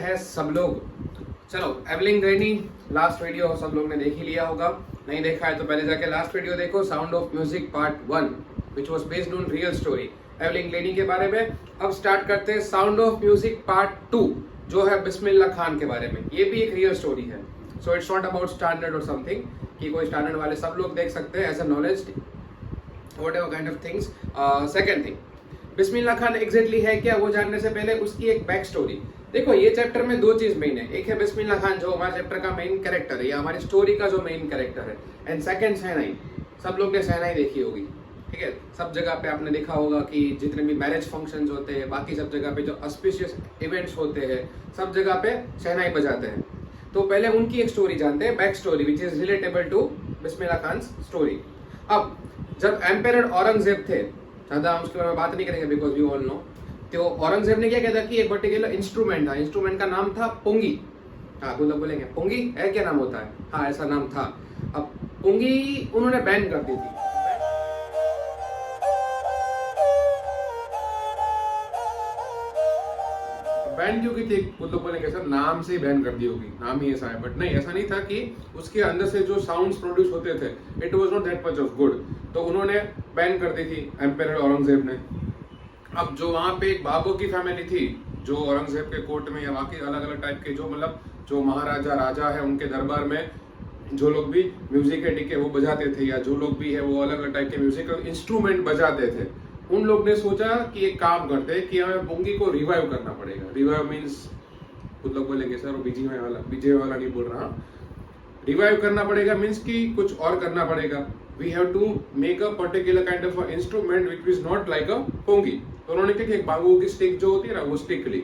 हैं सब लोग। चलो, एवलिन ग्रैनी लास्ट वीडियो सब लोग ने देख ही लिया होगा। नहीं देखा है तो पहले जाके लास्ट वीडियो देखो, sound of music part 1 which was based on real story Evelyn granny के बारे में। अब स्टार्ट करते हैं साउंड ऑफ म्यूजिक पार्ट 2 जो है बिस्मिल्लाह खान के बारे में। ये भी एक रियल स्टोरी है, so it's not about standard और समथिंग कि कोई स्टैंडर्ड वाले सब लोग देख सकते हैं as a knowledge whatever kind of things. Second thing, Bismillah Khan exactly है क्या, वो जानने से पहले उसकी एक बैक स्टोरी देखो। ये चैप्टर में दो चीज मेन है, एक है बिस्मिल्लाह खान जो हमारे चैप्टर का मेन कैरेक्टर है या हमारी स्टोरी का जो मेन कैरेक्टर है, एंड सेकंड शहनाई। सब लोग ने शहनाई देखी होगी, ठीक है। सब जगह पे आपने देखा होगा कि जितने भी मैरिज फंक्शंस होते हैं, बाकी सब जगह पे जो ऑस्पिशियस इवेंट्स होते हैं, सब जगह पे शहनाई बजाते हैं। तो पहले उनकी एक स्टोरी जानते हैं, back story which is relatable to Bismillah Khan story. अब जब एम्पेरर औरंगजेब थे, ज्यादा हम उसके बारे में बात नहीं करेंगे बिकॉज वी ऑल नो, तो औरंगजेब ने क्या किया था कि एक पर्टिकुलर इंस्ट्रूमेंट था, इंस्ट्रूमेंट का नाम था पुंगी। हाँ, तो बोलेंगे पुंगी है, क्या नाम होता है? हाँ, ऐसा नाम था। अब पुंगी उन्होंने बैन कर दी थी। बैन क्यों की थी? कुछ लोग बोलेंगे सर नाम से ही बैन कर दी होगी, नाम ही ऐसा है, बट नहीं, ऐसा नहीं था कि उसके अंदर से जो साउंड्स प्रोड्यूस होते थे it was not that much of good, तो उन्होंने बैन कर दी थी एम्पेरर औरंगजेब ने। अब जो वहां पे एक बाबू की फैमिली थी जो औरंगजेब के कोर्ट में या बाकी अलग अलग टाइप के जो मतलब जो महाराजा राजा है उनके दरबार में जो लोग भी म्यूजिक है, ठीक है, वो बजाते थे, या जो लोग भी है वो अलग अलग टाइप के म्यूजिकल इंस्ट्रूमेंट बजाते थे। उन लोग ने सोचा कि एक काम करते हैं कि हमें पुंगी को रिवाइव करना पड़ेगा। रिवाइव मीन्स कुछ लोग बोलेंगे सर वो बीजे वाला नहीं बोल रहा। रिवाइव करना पड़ेगा मीन्स कि कुछ और करना पड़ेगा। We have to make a particular kind of instrument which is not like a pungi. तो उन्होंने क्या किया, बाबू की स्टिक जो होती है ना, वो स्टिक ली,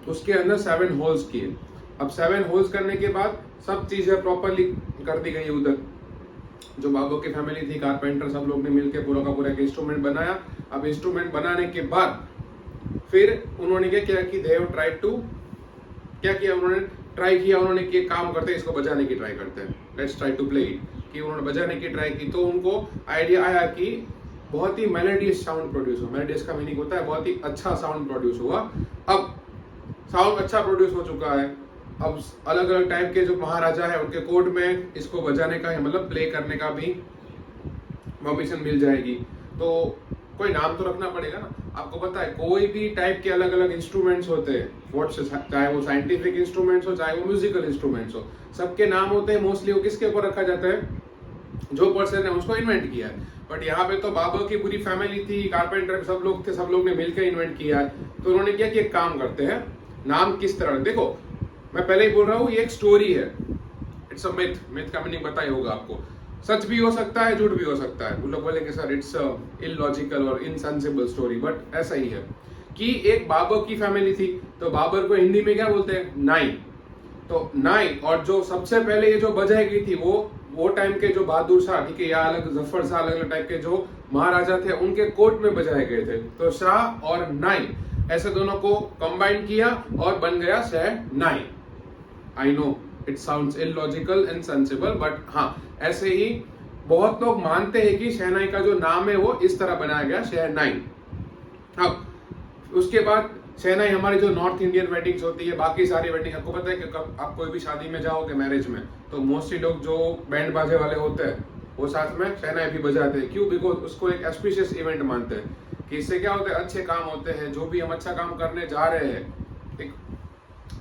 उसके अंदर 7 होल्स किए। अब 7 होल्स करने के बाद सब चीजें प्रॉपरली कर दी गई उधर। जो बाबू की फैमिली थी, कारपेंटर, सब लोग ने मिलकर पूरा का पूरा एक इंस्ट्रूमेंट बनाया। अब इंस्ट्रूमेंट बनाने के बाद फिर उन्होंने क्या किया कि देव ट्राई टू क्या किया, उन्होंने ट्राई किया, उन्होंने कि काम करते हैं इसको बजाने की ट्राई करते हैं, let's try to play it, कि उन्होंने बजाने की ट्राई की। तो उनको आइडिया आया कि बहुत ही मेलोडियस साउंड प्रोड्यूस हो। मेलोडियस का मीनिंग होता है बहुत ही अच्छा साउंड प्रोड्यूस हुआ। अब साउंड अच्छा प्रोड्यूस हो चुका है, अब अलग अलग टाइप के जो महाराजा है उनके कोर्ट में इसको बजाने का मतलब प्ले करने का भी परमिशन मिल जाएगी। तो कोई नाम तो रखना पड़ेगा ना। आपको पता है कोई भी टाइप के अलग अलग इंस्ट्रूमेंट्स होते हैं, चाहे वो साइंटिफिक इंस्ट्रूमेंट्स हो चाहे वो म्यूजिकल इंस्ट्रूमेंट्स हो, सबके नाम होते हैं। मोस्टली वो किसके ऊपर रखा जाता है, जो पर्सन ने उसको इन्वेंट किया है। बट यहाँ पे तो बाबर की पूरी फैमिली थी, कारपेंटर सब लोग थे, सब लोग ने मिलकर इन्वेंट किया है। तो उन्होंने किया कि एक काम करते हैं, नाम किस तरह, देखो मैं पहले ही बोल रहा हूँ ये एक स्टोरी है, इट्स अ मिथ। मिथ का मीनिंग पता ही होगा आपको, सच भी हो सकता है झूठ भी हो सकता है। वो लोग बोलेंगे सर इट्स इलॉजिकल और इनसेंसिबल स्टोरी, बट ऐसा ही है कि एक बाबर की फैमिली थी। तो बाबर को हिंदी में क्या बोलते हैं, नाई। तो नाई, और जो सबसे पहले ये जो बजाई गई थी वो टाइम के जो बहादुर शाह, ठीक है, या अलग जफर शाह, अलग अलग टाइप के जो महाराजा थे उनके कोर्ट में बजाए गए थे। तो शाह और नाई ऐसे दोनों को कंबाइन किया और बन गया शहनाई। I know it sounds illogical and sensible, but हाँ ऐसे ही बहुत लोग मानते हैं कि शहनाई का जो नाम है वो इस तरह बनाया गया, शहनाई। अब उसके बाद शहनाई हमारी जो नॉर्थ इंडियन वेडिंग्स होती है, बाकी सारी वेडिंग, आपको पता है कि आप कोई भी शादी में जाओगे मैरिज में, तो मोस्टली लोग जो बैंड बाजे वाले होते हैं वो साथ में शहनाई भी बजाते हैं। क्यों? बिकॉज उसको एक ऑस्पिशियस इवेंट मानते हैं कि इससे क्या होता है, अच्छे काम होते हैं। जो भी हम अच्छा काम करने जा रहे हैं, एक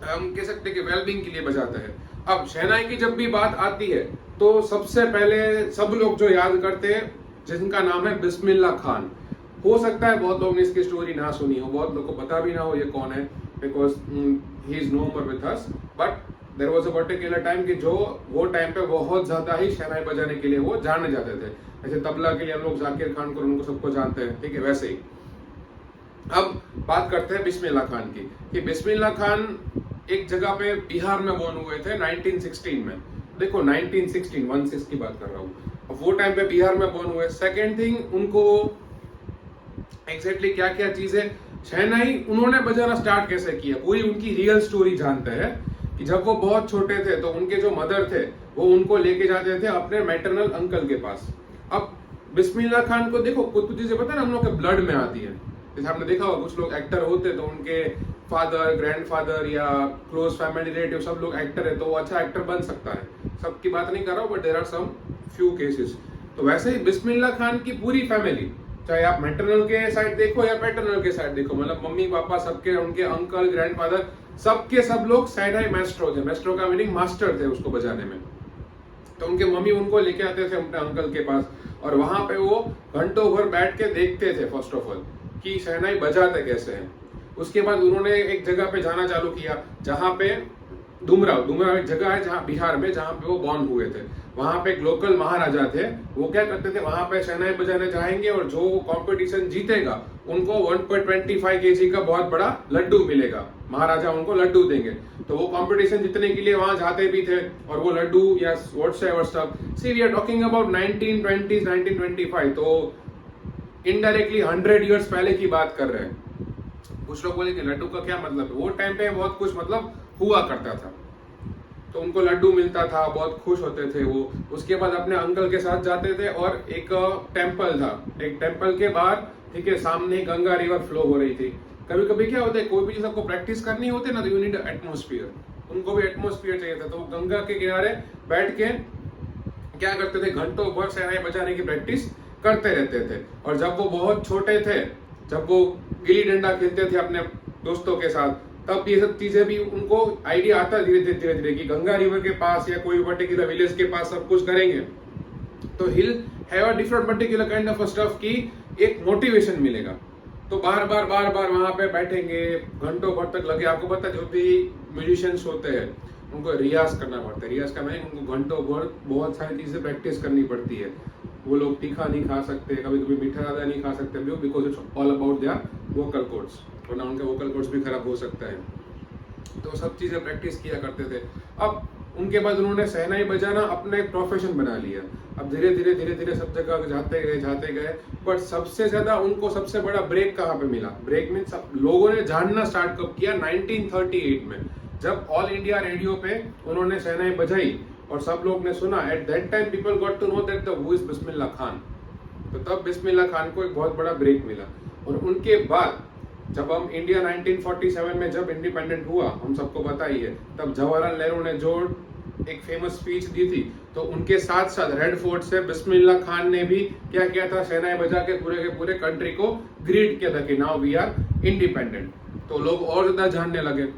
हम कह सकते हैं कि वेलबींग के लिए बजाते हैं। अब शहनाई की जब भी बात आती है तो सबसे पहले सब लोग जो याद करते हैं जिनका नाम है बिस्मिल्लाह खान। हो सकता है बहुत लोग ने इसकी स्टोरी ना सुनी हो, बहुत लोग को पता भी ना हो ये कौन है, because he is no more with us, but there was a particular time कि जो वो टाइम पे बहुत ज्यादा ही शहनाई बजाने के लिए वो जाने जाते थे। जैसे तबला के लिए हम लोग जाकिर खान को उनको सबको जानते हैं, ठीक है, वैसे ही। अब बात करते हैं बिस्मिल्लाह खान की, कि बिस्मिल्लाह खान एक जगह पे बिहार में बोर्न हुए थे 1916 में। देखो 1916 की बात कर रहा हूँ। अब वो टाइम पे बिहार में बोर्न हुए। सेकेंड थिंग, उनको एग्जैक्टली क्या क्या चीजें शहनाई उन्होंने बजाना स्टार्ट कैसे किया, पूरी उनकी रियल स्टोरी जानते हैं कि जब वो बहुत छोटे थे तो उनके जो मदर थे वो उनको लेके जाते थे अपने मैटरनल अंकल के पास। अब बिस्मिल्लाह खान को देखो कुछ चीजें पता है ना हम लोग के ब्लड में आती है। जैसे आपने देखा होगा कुछ लोग एक्टर होते तो उनके फादर, ग्रैंडफादर या क्लोज फैमिली रिलेटिव सब लोग एक्टर है तो वो अच्छा एक्टर बन सकता है। सबकी बात नहीं कर रहा हूँ, but there are some few cases. तो वैसे ही बिस्मिल्लाह खान की पूरी फैमिली, चाहे आप मैटरनल के साइड देखो या पैटर्नल के साइड देखो, मतलब मम्मी पापा सबके, उनके अंकल, ग्रैंडफादर, सबके सब लोग शहनाई मास्टर थे। मास्टर का मीनिंग मास्टर थे उसको बजाने में। तो उनके मम्मी उनको लेके आते थे अपने अंकल के पास, और वहां पे वो घंटों भर बैठ के देखते थे फर्स्ट ऑफ ऑल कि शहनाई बजाते कैसे हैं। उसके बाद उन्होंने एक जगह पे जाना चालू किया जहां पे डुमराव एक जगह है जहां बिहार में, जहां पे वो बॉर्न हुए थे। वहां पे एक लोकल महाराजा थे, वो क्या करते थे, वहां पे शहनाई बजाने जाएंगे और जो कंपटीशन जीतेगा उनको 1.25 kg का बहुत बड़ा लड्डू मिलेगा, महाराजा उनको लड्डू देंगे। तो वो कंपटीशन जीतने के लिए वहां जाते भी थे, और वो लड्डू या whatsoever stuff, see we are talking about 1920s 1925, तो इनडायरेक्टली 100 इयर्स पहले की बात कर रहे हैं। कुछ लोग बोले कि लड्डू का क्या मतलब है, वो टाइम पे बहुत कुछ मतलब हुआ करता था, तो उनको लड्डू मिलता था, बहुत खुश होते थे वो। उसके बाद अपने अंकल के साथ जाते थे, और एक टेम्पल था, एक टेम्पल के बाहर, ठीक है, सामने गंगा रिवर फ्लो हो रही थी। कभी कभी क्या होता है, कोई भी चीज आपको प्रैक्टिस करनी होती है ना, तो यू नीड एटमोस्फियर, उनको भी एटमोस्फियर चाहिए था। तो वो गंगा के किनारे बैठ के क्या करते थे, घंटों भर शहनाई बजाने की प्रैक्टिस करते रहते थे। और जब वो बहुत छोटे थे, जब वो गिल्ली डंडा खेलते थे अपने दोस्तों के साथ, तब ये सब चीजें भी उनको आइडिया आता धीरे धीरे कि गंगा रिवर के पास या कोई पर्टिकुलर विलेज के पास सब कुछ करेंगे तो he'll have a different particular kind of stuff की एक मोटिवेशन मिलेगा। तो बार बार वहां पे बैठेंगे, घंटों भर तक लगे। आपको पता है जो भी म्यूजिशियंस होते हैं उनको रियाज करना पड़ता है। रियाज का मतलब उनको घंटों भर बहुत सारी चीजें प्रैक्टिस करनी पड़ती है। वो लोग तीखा नहीं खा सकते, कभी कभी मीठा ज्यादा नहीं खा सकते, because it's all about their vocal cords, वरना उनके वोकल कॉर्ड्स भी खराब हो सकता है। तो सब चीजें प्रैक्टिस किया करते थे। अब उनके बाद उन्होंने शहनाई बजाना अपना एक प्रोफेशन बना लिया। अब धीरे धीरे सब जगह जाते गए। बट सबसे ज्यादा उनको सबसे बड़ा ब्रेक कहाँ पे मिला? ब्रेक मीन लोगों ने जानना स्टार्ट कब किया? 1938 में, जब ऑल इंडिया रेडियो पे उन्होंने शहनाई बजाई और सब लोग ने सुना। At that time people got to know that who is Bismillah Khan. तो तब बिस्मिल्लाह खान को एक बहुत बड़ा ब्रेक मिला। और उनके बाद जब हम इंडिया 1947 में जब इंडिपेंडेंट हुआ, हम सबको पता ही है, तब जवाहरलाल नेहरू ने जो एक फेमस स्पीच दी थी, तो उनके साथ साथ रेड फोर्ट से बिस्मिल्लाह खान ने भी क्या किया था, शहनाई बजा के पूरे कंट्री को ग्रीट किया था कि नाउ वी आर इंडिपेंडेंट। तो लोग और ज्यादा जानने लगे।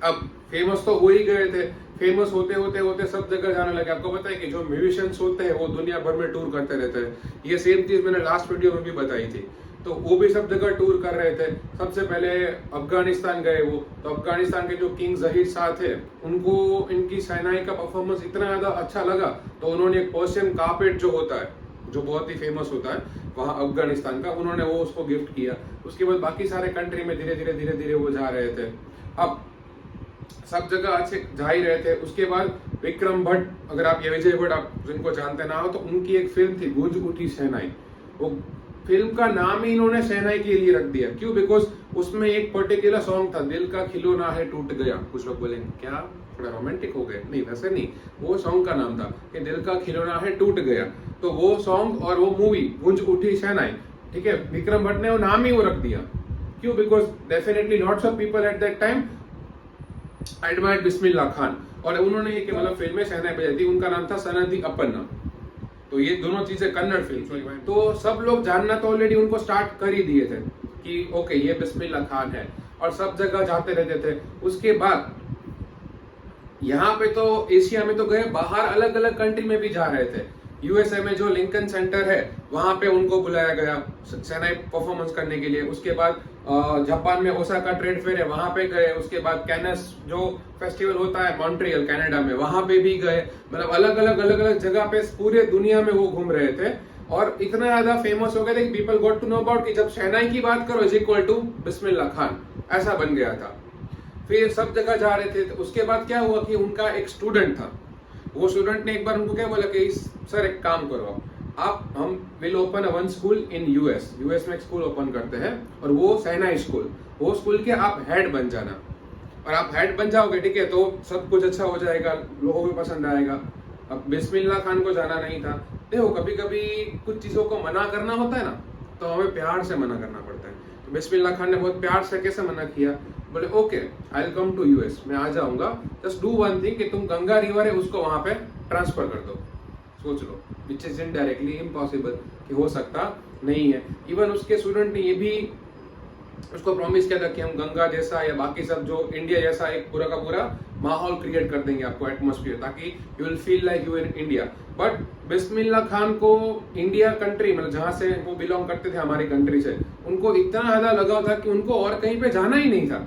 अब फेमस तो हो ही गए थे, फेमस होते सब जगह जाने लगे। आपको पता है कि जो म्यूजिशियंस होते हैं वो दुनिया भर में टूर करते रहते हैं। ये सेम चीज मैंने लास्ट वीडियो में भी बताई थी। तो वो भी सब जगह टूर कर रहे थे। सबसे पहले अफगानिस्तान गए वो, तो अफगानिस्तान के जो किंग जहीर शाह थे, उनको इनकी शहनाई का परफॉर्मेंस इतना ज्यादा अच्छा लगा, तो उन्होंने एक पर्शियन कारपेट जो होता है, जो बहुत ही फेमस होता है वहां अफगानिस्तान का, उन्होंने वो उसको गिफ्ट किया। उसके बाद बाकी सारे कंट्री में धीरे धीरे वो जा रहे थे। अब सब जगह अच्छे जा ही रहे थे। उसके बाद विक्रम भट्ट, अगर आप ये विजय भट्ट आप जिनको जानते ना हो, तो उनकी एक फिल्म थी गूंज उठी शहनाई। वो फिल्म का नाम ही इन्होंने शहनाई के लिए रख दिया। क्यों? बिकॉज उसमें एक पर्टिकुलर सॉन्ग था, दिल का खिलौना है टूट गया। कुछ लोग बोलेंगे क्या थोड़ा रोमांटिक हो गए? नहीं, वैसे नहीं, वो सॉन्ग का नाम था कि दिल का खिलौना है टूट गया। तो वो सॉन्ग और वो मूवी गूंज उठी शहनाई, ठीक है, विक्रम भट्ट ने वो नाम ही वो रख दिया। क्यों? Because definitely lots of people at that time admired Bismillah Khan. और उन्होंने ये मतलब फिल्म में शहनाई बजाई थी, उनका नाम था सनदी अपन्ना। तो ये दोनों चीजें कन्नड़ फिल्म। तो सब लोग जानना तो ऑलरेडी उनको स्टार्ट कर ही दिए थे कि ओके ये बिस्मिल्लाह खान है, और सब जगह जाते रहते थे। उसके बाद यहाँ पे तो एशिया में तो गए, बाहर अलग अलग कंट्री में भी जा रहे थे। यूएसए में जो लिंकन सेंटर है वहां पे उनको बुलाया गया शहनाई परफॉर्मेंस करने के लिए। उसके बाद जापान में ओसाका ट्रेड फेयर है, वहां पे गए। उसके बाद कैनस जो फेस्टिवल होता है मॉन्ट्रियल कनाडा में, वहां पे भी गए। मतलब अलग अलग जगह पे पूरे दुनिया में वो घूम रहे थे। और इतना ज्यादा फेमस हो गए थे कि people got to know about कि जब शहनाई की बात करो is equal to Bismillah Khan, ऐसा बन गया था। फिर सब जगह जा रहे थे। तो उसके बाद क्या हुआ कि उनका एक स्टूडेंट था, वो स्टूडेंट ने एक बार उनको क्या बोला कि सर एक काम करो आप, हम will open one school in US में एक स्कूल ओपन करते हैं, और वो शहनाई स्कूल, वो स्कूल के आप हेड बन जाना। और आप हेड बन जाओगे, ठीक है, तो सब कुछ अच्छा हो जाएगा, लोगों को पसंद आएगा। अब बिस्मिल्लाह खान को जाना नहीं था। देखो कभी कभी कुछ चीजों को मना करना होता है ना, तो हमें प्यार से मना करना पड़ता है। बिस्मिल्लाह खान ने बहुत प्यार से कैसे मना किया, बोले okay I will come to US, मैं आ जाऊंगा, जस्ट डू वन थिंग कि तुम गंगा रिवर है उसको वहां पे ट्रांसफर कर दो। सोच लो, विच इज इनडायरेक्टली इम्पॉसिबल, कि हो सकता नहीं है। इवन उसके स्टूडेंट ने ये भी उसको प्रॉमिस किया था कि हम गंगा जैसा या बाकी सब जो इंडिया जैसा एक पूरा का पूरा माहौल क्रिएट कर देंगे आपको, एटमॉस्फेयर, ताकि you will feel like you in India. But Bismillah Khan को इंडिया कंट्री, मतलब जहां से वो बिलोंग करते थे हमारी कंट्री से, उनको इतना ज्यादा लगाव था कि उनको और कहीं पे जाना ही नहीं था।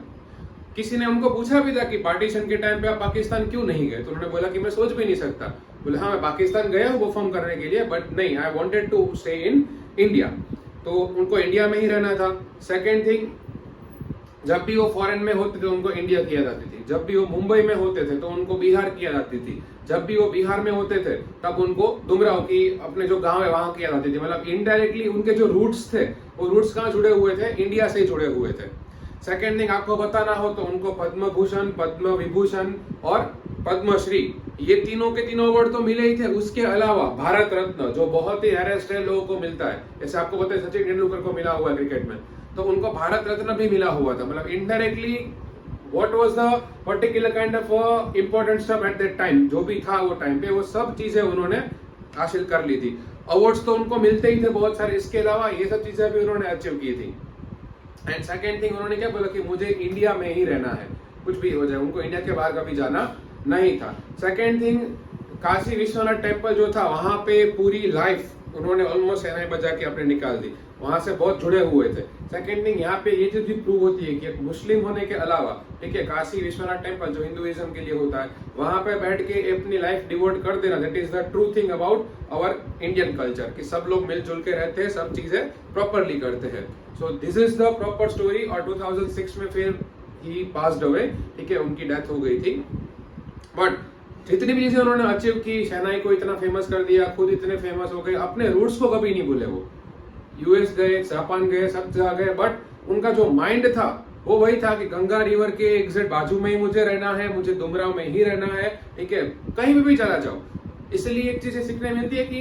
किसी ने उनको पूछा भी था कि पार्टीशन के टाइम पे आप पाकिस्तान क्यों नहीं गए, तो उन्होंने बोला कि मैं सोच भी नहीं सकता। बोले हाँ मैं पाकिस्तान गया हूँ परफॉर्म करने के लिए, बट नहीं, I wanted to stay in India. तो उनको इंडिया में ही रहना था। सेकेंड थिंग, जब भी वो फॉरेन में होते थे उनको इंडिया किया जाती थी, जब भी वो मुंबई में होते थे तो उनको बिहार किया जाती थी, जब भी वो बिहार में होते थे तब उनको डुमराव की अपने जो गांव है वहां किया जाती थी। मतलब इनडायरेक्टली उनके जो रूट्स थे वो रूट्स कहाँ जुड़े हुए थे, इंडिया से जुड़े हुए थे। सेकेंड थिंग आपको बताना हो तो उनको पद्म भूषण, पद्म विभूषण और पद्मश्री, ये तीनों के तीनों अवार्ड तो मिले ही थे। उसके अलावा भारत रत्न, जो बहुत ही रेयरेस्ट है, लोगों को मिलता है, जैसे आपको पता है सचिन तेंदुलकर को मिला हुआ है क्रिकेट में, तो उनको भारत रत्न भी मिला हुआ था। मतलब indirectly what was the particular kind of important stuff eight that time, जो भी था वो टाइम पे, वो सब चीजें उन्होंने हासिल कर ली थी। अवार्ड्स तो उनको मिलते ही थे बहुत सारे, इसके अलावा ये सब चीजें भी उन्होंने अचीव की थी। एंड सेकेंड थिंग, उन्होंने क्या बोला कि मुझे इंडिया में ही रहना है, कुछ भी हो जाए, उनको इंडिया के बाहर कभी जाना नहीं था। Second thing, Kashi Vishwanath temple जो था वहां पे पूरी लाइफ उन्होंने ऑलमोस्ट शहनाई बजा के अपने निकाल दी, वहां से बहुत जुड़े हुए थे। सेकेंड थिंग, यहाँ पे ये चीज भी प्रूव होती है कि एक मुस्लिम होने के अलावा, ठीक है, काशी विश्वनाथ टेम्पल जो हिंदुइज्म के लिए होता है, वहां पे बैठ के अपनी लाइफ डिवोट कर देना, that is the true thing about our Indian culture, कि सब लोग मिलजुल के रहते हैं, सब चीजें प्रॉपरली करते हैं। So this is the proper story. और 2006 में फिर ही पास्ड अवे, ठीक है, उनकी डेथ हो गई थी। बट जितनी भी चीजें उन्होंने अचीव की, शहनाई को इतना फेमस कर दिया, खुद इतने फेमस हो गए, अपने रूट्स को कभी नहीं भूले। वो यूएस गए, जापान गए, सब जगह गए, बट उनका जो माइंड था वो वही था कि गंगा रिवर के एग्जैक्ट बाजू में ही मुझे रहना है, मुझे डुमराव में ही रहना है, ठीक है, कहीं भी चला जाओ। इसलिए एक चीज सीखने मिलती है कि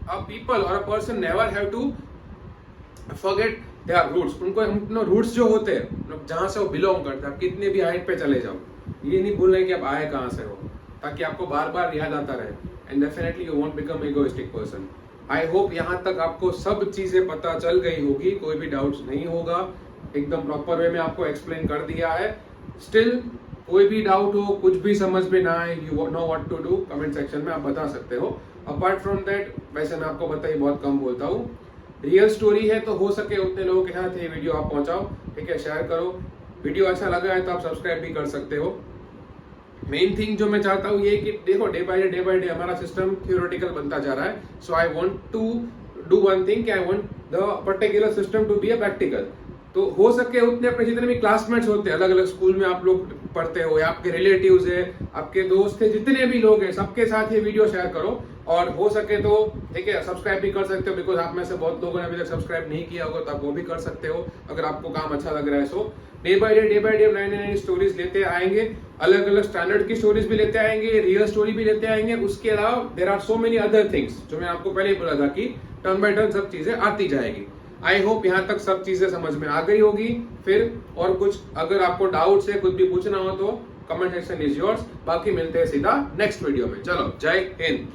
अ पीपल और uh person never have to forget their roots. उनको रूट्स जो होते हैं, जहां से वो बिलोंग करते हैं, आप कितने भी हाइट पे चले जाओ, ये नहीं भूलना कि आप आए कहां से हो, ताकि आपको बार बार याद आता रहे। And definitely you won't become egoistic person. I hope यहाँ तक आपको सब चीजें पता चल गई होगी, कोई भी डाउट्स नहीं होगा, एकदम प्रॉपर वे में आपको एक्सप्लेन कर दिया है। स्टिल कोई भी डाउट हो, कुछ भी समझ में ना आए, you know what to do, comment section में आप बता सकते हो। अपार्ट फ्रॉम दैट, वैसे मैं आपको बताइए बहुत कम बोलता हूँ, रियल स्टोरी है तो हो सके उतने लोगों के साथ ये वीडियो आप पहुंचाओ, ठीक है, शेयर करो। वीडियो अच्छा लगा है तो आप सब्सक्राइब भी कर सकते हो। मेन थिंग जो मैं चाहता हूँ ये कि देखो, डे बाय डे हमारा सिस्टम थियोरेटिकल बनता जा रहा है। So I want to do one thing, I want the particular system to be a practical. तो हो सके उतने अपने जितने भी क्लासमेट्स होते हैं, अलग अलग स्कूल में आप लोग पढ़ते हो, या आपके रिलेटिव्स है, आपके दोस्त है, जितने भी लोग हैं, सबके साथ ये वीडियो शेयर करो। और हो सके तो ठीक है, सब्सक्राइब भी कर सकते हो, बिकॉज आप में से बहुत लोगों ने अभी तक सब्सक्राइब नहीं किया होगा, तो आप वो भी कर सकते हो अगर आपको काम अच्छा लग रहा है। सो डे बाय डे नई नई स्टोरीज लेते आएंगे, अलग अलग स्टैंडर्ड की स्टोरीज भी लेते आएंगे, रियल स्टोरी भी लेते आएंगे। उसके अलावा there are so many other things, जो मैं आपको पहले ही बोला था कि टर्न बाय टर्न सब चीजें आती जाएगी। आई होप यहाँ तक सब चीजें समझ में आ गई होगी। फिर और कुछ अगर आपको डाउट्स है, कुछ भी पूछना हो तो कमेंट सेक्शन इज योर्स। बाकी मिलते हैं सीधा नेक्स्ट वीडियो में। चलो, जय हिंद।